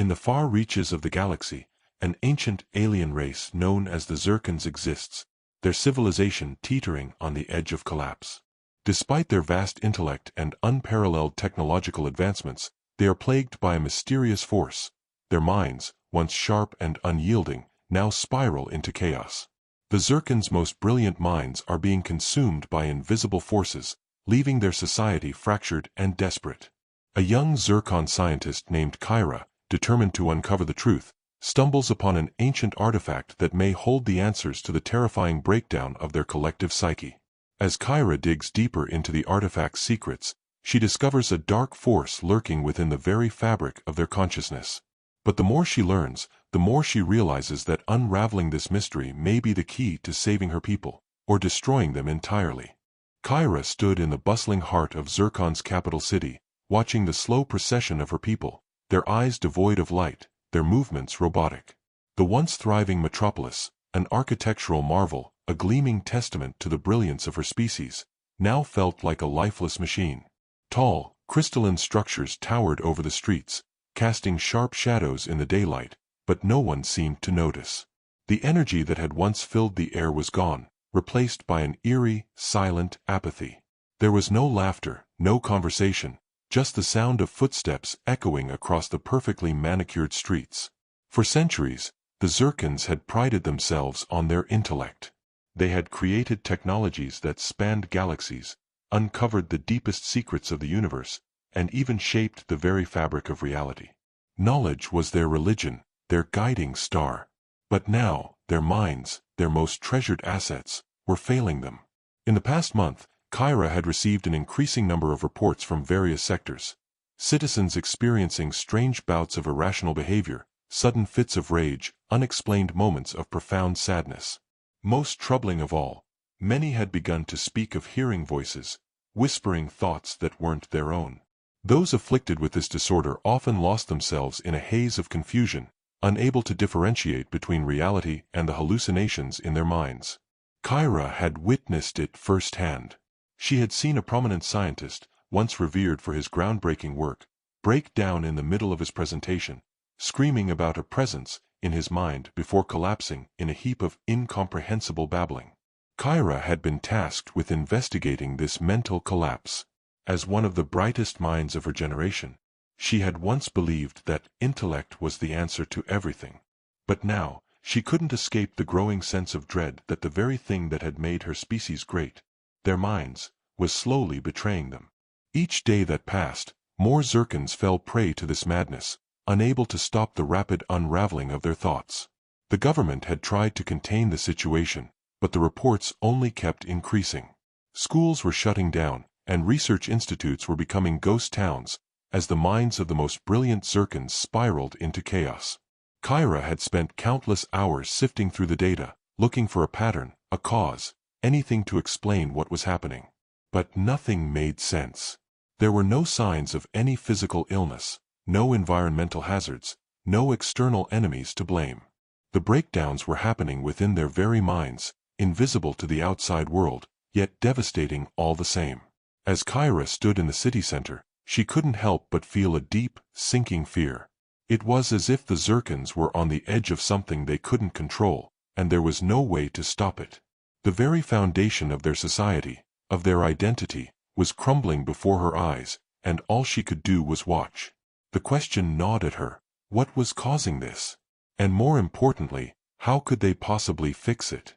In the far reaches of the galaxy, an ancient alien race known as the Zircons exists, their civilization teetering on the edge of collapse. Despite their vast intellect and unparalleled technological advancements, they are plagued by a mysterious force. Their minds, once sharp and unyielding, now spiral into chaos. The Zircons' most brilliant minds are being consumed by invisible forces, leaving their society fractured and desperate. A young Zircon scientist named Kyra, determined to uncover the truth, stumbles upon an ancient artifact that may hold the answers to the terrifying breakdown of their collective psyche. As Kyra digs deeper into the artifact's secrets, she discovers a dark force lurking within the very fabric of their consciousness. But the more she learns, the more she realizes that unraveling this mystery may be the key to saving her people, or destroying them entirely. Kyra stood in the bustling heart of Zircon's capital city, watching the slow procession of her people, their eyes devoid of light, their movements robotic. The once thriving metropolis, an architectural marvel, a gleaming testament to the brilliance of her species, now felt like a lifeless machine. Tall, crystalline structures towered over the streets, casting sharp shadows in the daylight, but no one seemed to notice. The energy that had once filled the air was gone, replaced by an eerie, silent apathy. There was no laughter, no conversation, just the sound of footsteps echoing across the perfectly manicured streets. For centuries, the Zircons had prided themselves on their intellect. They had created technologies that spanned galaxies, uncovered the deepest secrets of the universe, and even shaped the very fabric of reality. Knowledge was their religion, their guiding star. But now, their minds, their most treasured assets, were failing them. In the past month, Kyra had received an increasing number of reports from various sectors. Citizens experiencing strange bouts of irrational behavior, sudden fits of rage, unexplained moments of profound sadness. Most troubling of all, many had begun to speak of hearing voices, whispering thoughts that weren't their own. Those afflicted with this disorder often lost themselves in a haze of confusion, unable to differentiate between reality and the hallucinations in their minds. Kyra had witnessed it firsthand. She had seen a prominent scientist, once revered for his groundbreaking work, break down in the middle of his presentation, screaming about a presence in his mind before collapsing in a heap of incomprehensible babbling. Kyra had been tasked with investigating this mental collapse. As one of the brightest minds of her generation, she had once believed that intellect was the answer to everything. But now, she couldn't escape the growing sense of dread that the very thing that had made her species great, their minds, was slowly betraying them. Each day that passed, more Zircons fell prey to this madness, unable to stop the rapid unraveling of their thoughts. The government had tried to contain the situation, but the reports only kept increasing. Schools were shutting down, and research institutes were becoming ghost towns, as the minds of the most brilliant Zircons spiraled into chaos. Kyra had spent countless hours sifting through the data, looking for a pattern, a cause, anything to explain what was happening. But nothing made sense. There were no signs of any physical illness, no environmental hazards, no external enemies to blame. The breakdowns were happening within their very minds, invisible to the outside world, yet devastating all the same. As Kyra stood in the city center, she couldn't help but feel a deep, sinking fear. It was as if the Zircons were on the edge of something they couldn't control, and there was no way to stop it. The very foundation of their society, of their identity, was crumbling before her eyes, and all she could do was watch. The question gnawed at her: what was causing this? And more importantly, how could they possibly fix it?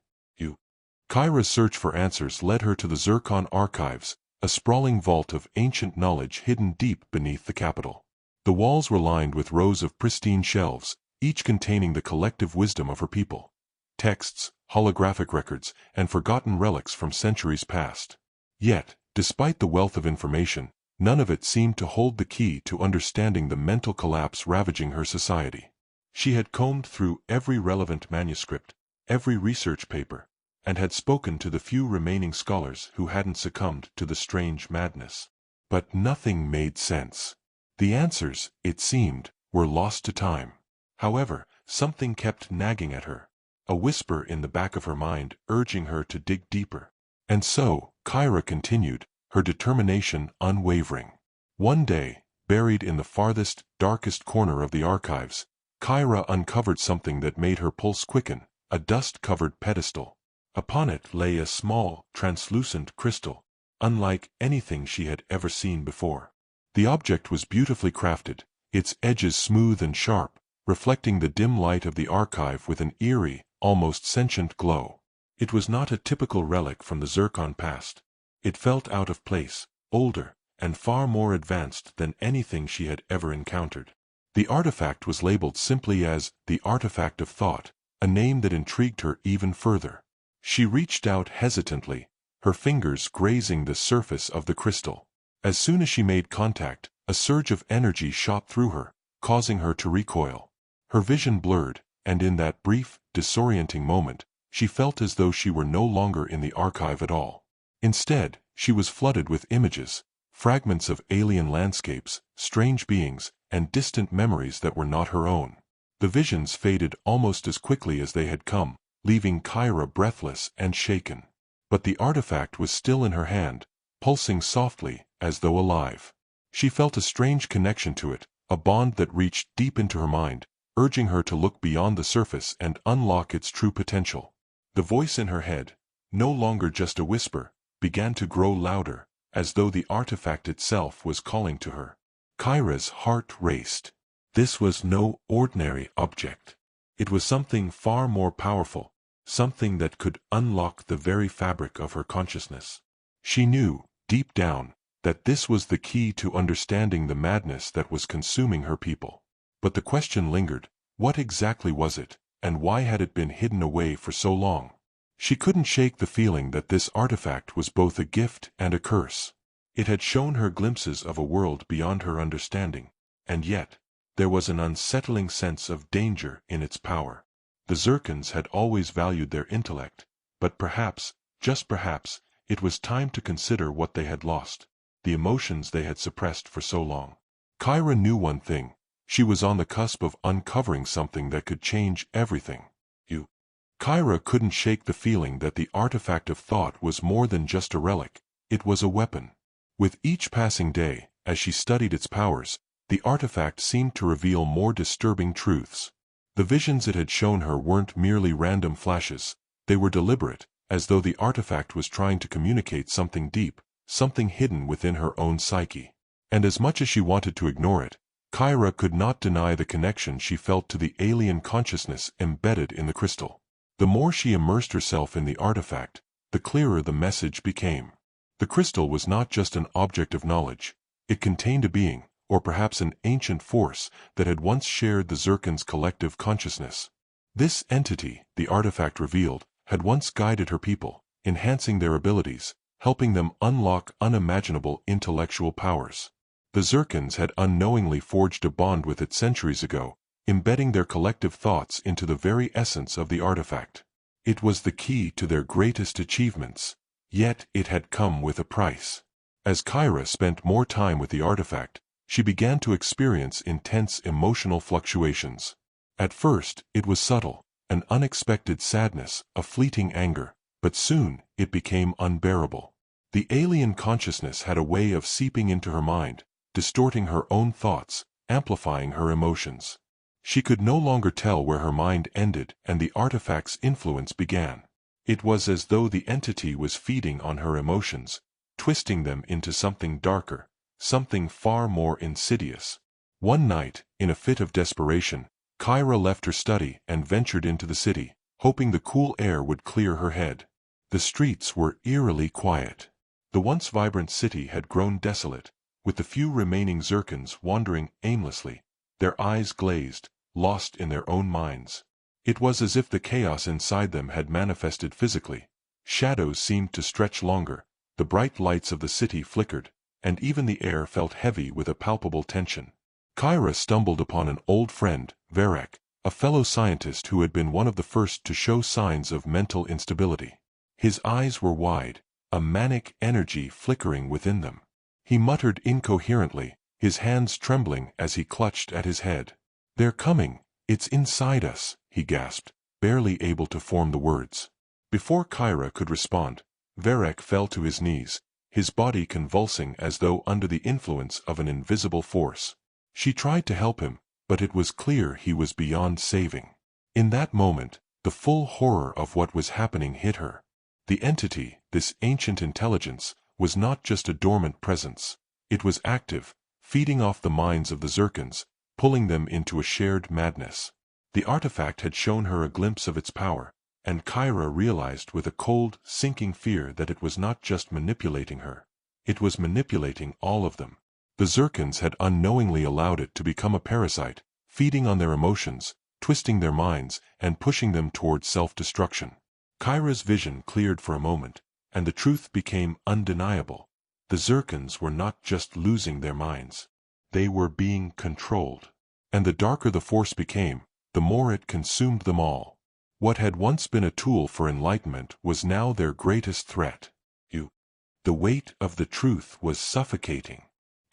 Kyra's search for answers led her to the Zircon archives, a sprawling vault of ancient knowledge hidden deep beneath the capital. The walls were lined with rows of pristine shelves, each containing the collective wisdom of her people. Texts, holographic records, and forgotten relics from centuries past. Yet, despite the wealth of information, none of it seemed to hold the key to understanding the mental collapse ravaging her society. She had combed through every relevant manuscript, every research paper, and had spoken to the few remaining scholars who hadn't succumbed to the strange madness. But nothing made sense. The answers, it seemed, were lost to time. However, something kept nagging at her, a whisper in the back of her mind urging her to dig deeper. And so, Kyra continued, her determination unwavering. One day, buried in the farthest, darkest corner of the archives, Kyra uncovered something that made her pulse quicken, a dust-covered pedestal. Upon it lay a small, translucent crystal, unlike anything she had ever seen before. The object was beautifully crafted, its edges smooth and sharp, reflecting the dim light of the archive with an eerie, almost sentient glow. It was not a typical relic from the Zircon past. It felt out of place, older, and far more advanced than anything she had ever encountered. The artifact was labeled simply as the Artifact of Thought, a name that intrigued her even further. She reached out hesitantly, her fingers grazing the surface of the crystal. As soon as she made contact, a surge of energy shot through her, causing her to recoil. Her vision blurred, and in that brief, disorienting moment, she felt as though she were no longer in the archive at all. Instead, she was flooded with images, fragments of alien landscapes, strange beings, and distant memories that were not her own. The visions faded almost as quickly as they had come, leaving Kyra breathless and shaken. But the artifact was still in her hand, pulsing softly, as though alive. She felt a strange connection to it, a bond that reached deep into her mind, urging her to look beyond the surface and unlock its true potential. The voice in her head, no longer just a whisper, began to grow louder, as though the artifact itself was calling to her. Kyra's heart raced. This was no ordinary object. It was something far more powerful, something that could unlock the very fabric of her consciousness. She knew, deep down, that this was the key to understanding the madness that was consuming her people. But the question lingered, what exactly was it, and why had it been hidden away for so long? She couldn't shake the feeling that this artifact was both a gift and a curse. It had shown her glimpses of a world beyond her understanding, and yet, there was an unsettling sense of danger in its power. The Zircons had always valued their intellect, but perhaps, just perhaps, it was time to consider what they had lost, the emotions they had suppressed for so long. Kyra knew one thing: she was on the cusp of uncovering something that could change everything. Kyra couldn't shake the feeling that the Artifact of Thought was more than just a relic, it was a weapon. With each passing day, as she studied its powers, the artifact seemed to reveal more disturbing truths. The visions it had shown her weren't merely random flashes, they were deliberate, as though the artifact was trying to communicate something deep, something hidden within her own psyche. And as much as she wanted to ignore it, Kyra could not deny the connection she felt to the alien consciousness embedded in the crystal. The more she immersed herself in the artifact, the clearer the message became. The crystal was not just an object of knowledge. It contained a being, or perhaps an ancient force, that had once shared the Zircon's collective consciousness. This entity, the artifact revealed, had once guided her people, enhancing their abilities, helping them unlock unimaginable intellectual powers. The Zircons had unknowingly forged a bond with it centuries ago, embedding their collective thoughts into the very essence of the artifact. It was the key to their greatest achievements, yet it had come with a price. As Kyra spent more time with the artifact, she began to experience intense emotional fluctuations. At first, it was subtle, an unexpected sadness, a fleeting anger, but soon, it became unbearable. The alien consciousness had a way of seeping into her mind, distorting her own thoughts, amplifying her emotions. She could no longer tell where her mind ended and the artifact's influence began. It was as though the entity was feeding on her emotions, twisting them into something darker, something far more insidious. One night, in a fit of desperation, Kyra left her study and ventured into the city, hoping the cool air would clear her head. The streets were eerily quiet. The once vibrant city had grown desolate, with the few remaining Zircons wandering aimlessly, their eyes glazed, lost in their own minds. It was as if the chaos inside them had manifested physically. Shadows seemed to stretch longer, the bright lights of the city flickered, and even the air felt heavy with a palpable tension. Kyra stumbled upon an old friend, Varek, a fellow scientist who had been one of the first to show signs of mental instability. His eyes were wide, a manic energy flickering within them. He muttered incoherently, his hands trembling as he clutched at his head. "They're coming, it's inside us," he gasped, barely able to form the words. Before Kyra could respond, Varek fell to his knees, his body convulsing as though under the influence of an invisible force. She tried to help him, but it was clear he was beyond saving. In that moment, the full horror of what was happening hit her. The entity, this ancient intelligence, was not just a dormant presence. It was active, feeding off the minds of the Zircons, pulling them into a shared madness. The artifact had shown her a glimpse of its power, and Kyra realized with a cold, sinking fear that it was not just manipulating her. It was manipulating all of them. The Zircons had unknowingly allowed it to become a parasite, feeding on their emotions, twisting their minds, and pushing them toward self-destruction. Kyra's vision cleared for a moment, and the truth became undeniable. The Zircons were not just losing their minds. They were being controlled. And the darker the force became, the more it consumed them all. What had once been a tool for enlightenment was now their greatest threat. The weight of the truth was suffocating.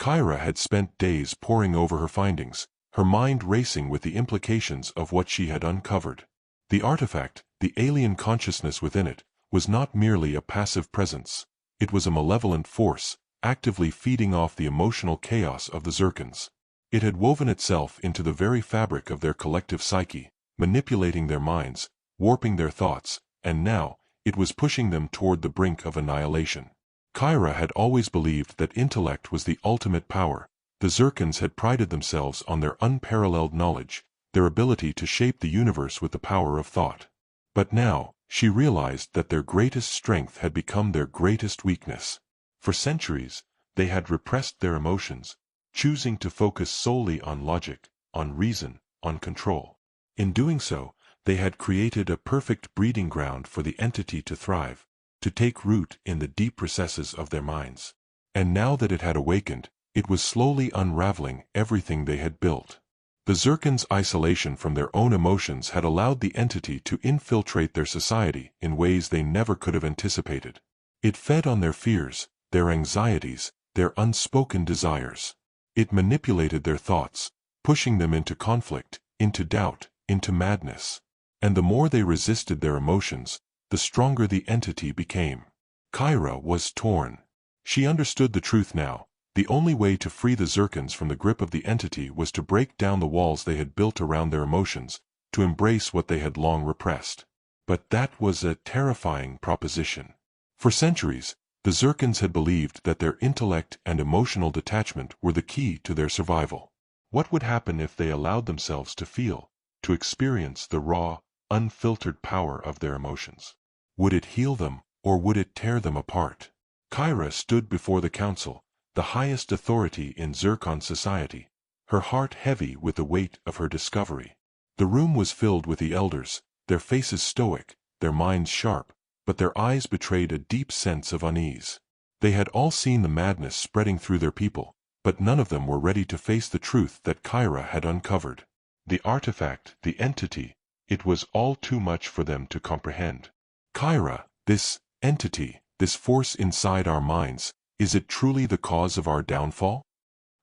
Kyra had spent days poring over her findings, her mind racing with the implications of what she had uncovered. The artifact, the alien consciousness within it, was not merely a passive presence. It was a malevolent force, actively feeding off the emotional chaos of the Zircons. It had woven itself into the very fabric of their collective psyche, manipulating their minds, warping their thoughts, and now, it was pushing them toward the brink of annihilation. Kyra had always believed that intellect was the ultimate power. The Zircons had prided themselves on their unparalleled knowledge, their ability to shape the universe with the power of thought. But now, she realized that their greatest strength had become their greatest weakness. For centuries, they had repressed their emotions, choosing to focus solely on logic, on reason, on control. In doing so, they had created a perfect breeding ground for the entity to thrive, to take root in the deep recesses of their minds. And now that it had awakened, it was slowly unraveling everything they had built. The Zircons' isolation from their own emotions had allowed the entity to infiltrate their society in ways they never could have anticipated. It fed on their fears, their anxieties, their unspoken desires. It manipulated their thoughts, pushing them into conflict, into doubt, into madness. And the more they resisted their emotions, the stronger the entity became. Kyra was torn. She understood the truth now. The only way to free the Zircons from the grip of the entity was to break down the walls they had built around their emotions, to embrace what they had long repressed. But that was a terrifying proposition. For centuries, the Zircons had believed that their intellect and emotional detachment were the key to their survival. What would happen if they allowed themselves to feel, to experience the raw, unfiltered power of their emotions? Would it heal them, or would it tear them apart? Kyra stood before the council, the highest authority in Zircon society, her heart heavy with the weight of her discovery. The room was filled with the elders, their faces stoic, their minds sharp, but their eyes betrayed a deep sense of unease. They had all seen the madness spreading through their people, but none of them were ready to face the truth that Kyra had uncovered. The artifact, the entity, it was all too much for them to comprehend. Kyra, this entity, this force inside our minds, is it truly the cause of our downfall?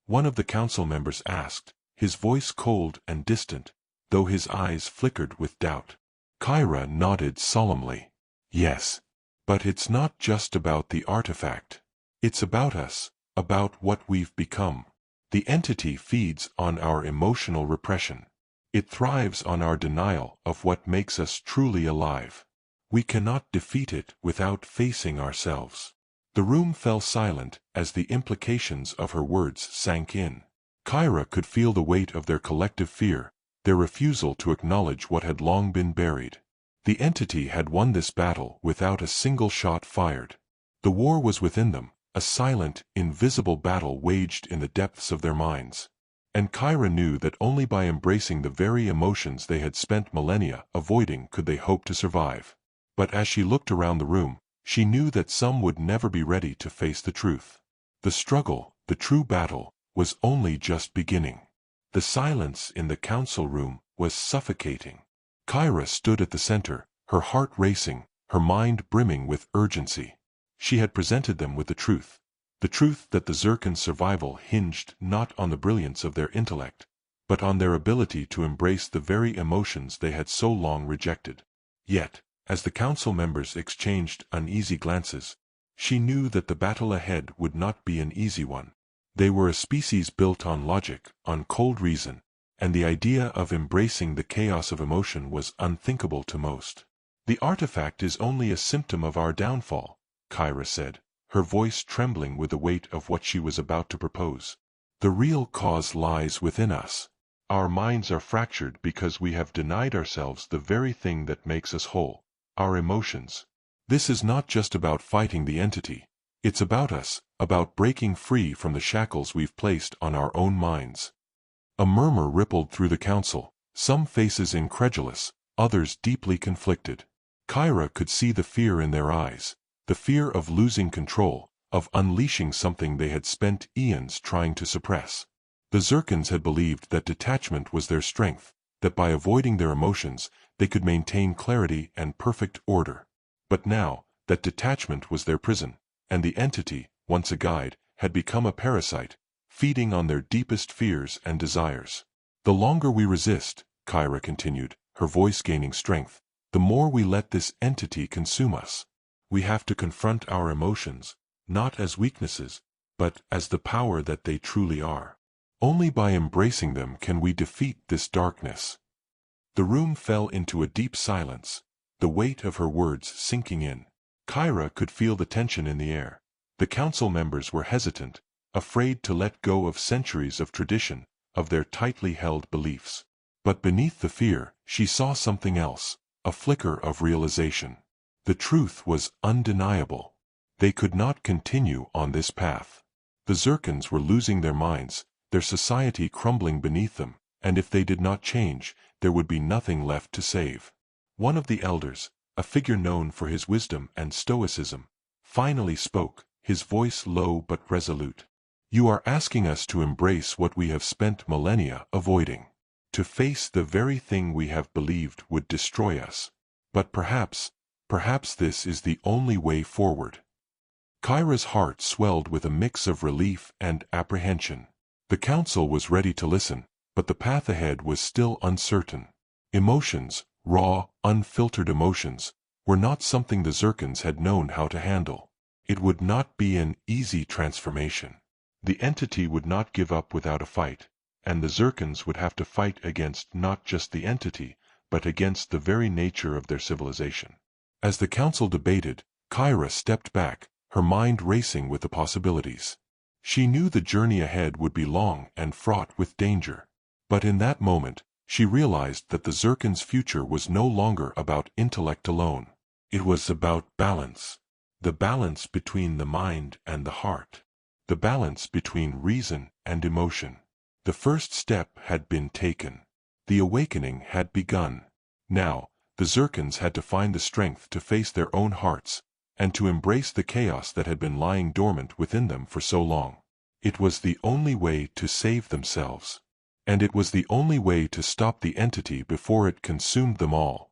One of the council members asked, his voice cold and distant, though his eyes flickered with doubt. Kyra nodded solemnly. Yes. But it's not just about the artifact. It's about us, about what we've become. The entity feeds on our emotional repression. It thrives on our denial of what makes us truly alive. We cannot defeat it without facing ourselves. The room fell silent as the implications of her words sank in. Kyra could feel the weight of their collective fear, their refusal to acknowledge what had long been buried. The entity had won this battle without a single shot fired. The war was within them, a silent, invisible battle waged in the depths of their minds. And Kyra knew that only by embracing the very emotions they had spent millennia avoiding could they hope to survive. But as she looked around the room, she knew that some would never be ready to face the truth. The struggle, the true battle, was only just beginning. The silence in the council room was suffocating. Kyra stood at the center, her heart racing, her mind brimming with urgency. She had presented them with the truth that the Zircons' survival hinged not on the brilliance of their intellect, but on their ability to embrace the very emotions they had so long rejected. Yet, as the council members exchanged uneasy glances, She knew that the battle ahead would not be an easy one. They were a species built on logic, on cold reason, and the idea of embracing the chaos of emotion was unthinkable to most. "The artifact is only a symptom of our downfall," Kyra said, her voice trembling with the weight of what she was about to propose. "The real cause lies within us. Our minds are fractured because we have denied ourselves the very thing that makes us whole, our emotions. This is not just about fighting the entity. It's about us, about breaking free from the shackles we've placed on our own minds." A murmur rippled through the council, some faces incredulous, others deeply conflicted. Kyra could see the fear in their eyes, the fear of losing control, of unleashing something they had spent eons trying to suppress. The Zircons had believed that detachment was their strength, that by avoiding their emotions, they could maintain clarity and perfect order. But now, that detachment was their prison, and the entity, once a guide, had become a parasite, feeding on their deepest fears and desires. "The longer we resist," Kyra continued, her voice gaining strength, "the more we let this entity consume us. We have to confront our emotions, not as weaknesses, but as the power that they truly are. Only by embracing them can we defeat this darkness." The room fell into a deep silence, the weight of her words sinking in. Kyra could feel the tension in the air. The council members were hesitant, afraid to let go of centuries of tradition, of their tightly held beliefs. But beneath the fear, she saw something else, a flicker of realization. The truth was undeniable. They could not continue on this path. The Zircons were losing their minds, their society crumbling beneath them, and if they did not change, there would be nothing left to save. One of the elders, a figure known for his wisdom and stoicism, finally spoke, his voice low but resolute. "You are asking us to embrace what we have spent millennia avoiding, to face the very thing we have believed would destroy us. But perhaps this is the only way forward." Kyra's heart swelled with a mix of relief and apprehension. The council was ready to listen, but the path ahead was still uncertain. Emotions, raw, unfiltered emotions, were not something the Zircons had known how to handle. It would not be an easy transformation. The entity would not give up without a fight, and the Zircons would have to fight against not just the entity, but against the very nature of their civilization. As the council debated, Kyra stepped back, her mind racing with the possibilities. She knew the journey ahead would be long and fraught with danger. But in that moment, she realized that the Zircons' future was no longer about intellect alone. It was about balance. The balance between the mind and the heart. The balance between reason and emotion. The first step had been taken. The awakening had begun. Now, the Zircons had to find the strength to face their own hearts, and to embrace the chaos that had been lying dormant within them for so long. It was the only way to save themselves. And it was the only way to stop the entity before it consumed them all.